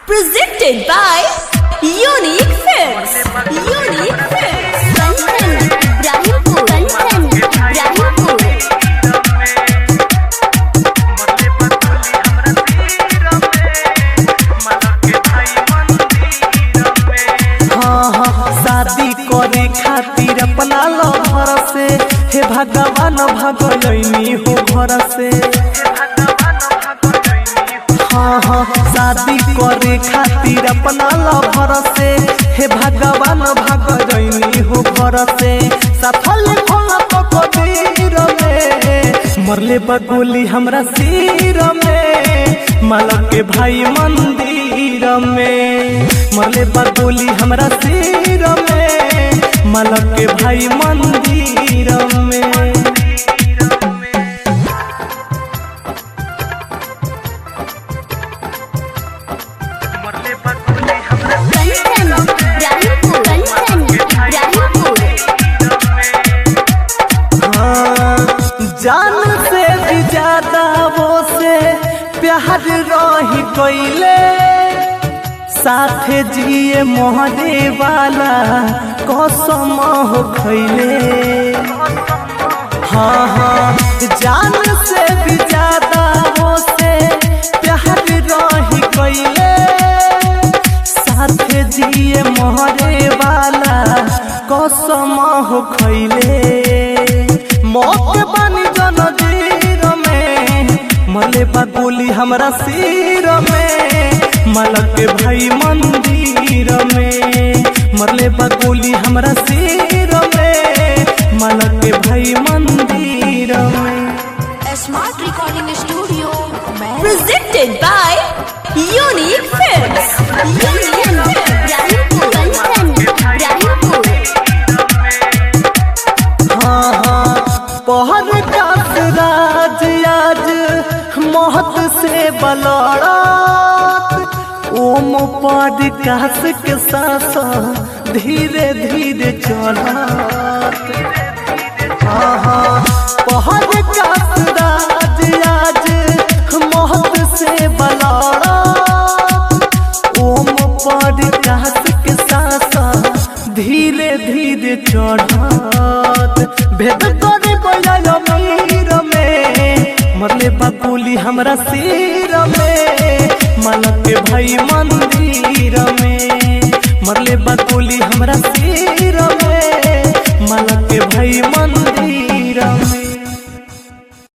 Presented by Unique Films. Unique Films. शादी करे खातिर अपना लवर से हे भगवान भगलैनी हो घर से। हाँ शादी करे खातिर अपना लवर से हे भगवान भगलैनी हो घर से। सफल खोला तो कबीर में मरले बगोली हमरा सिर में मालक के भाई मंदिर में। मरले बगोली हमरा सिर में मालक के भाई मंदिर में। जान से भी ज्यादा वो से प्यार रही कोइले साथे जिए मोहरे वाला कसम हो खैले। हाँ जान से भी ज्यादा वो से प्यार रही कोइले साथे जिए मोहरे वाला कसम हो खैले। मौत बानी जनजीर में मरले बगोली हमरा सिर में मालक के भाई मंदिर में। मरले बगोली हमरा सिर में मालक के भाई मंदिर में। Smart Recording Studio. Presented by Unique Films. Unique पहर कास राज आज महत से बलड़त ओम पर कास के सास धीरे धीरे चलत। पहर कास राज आज महत से बलड़त ओम पर कास के सास धीरे धीरे चढ़त। भेद करे मीर में मरले बगोली हमरा सिर में मालक के भाई मंदिर में। मरले बगोली हमरा सिर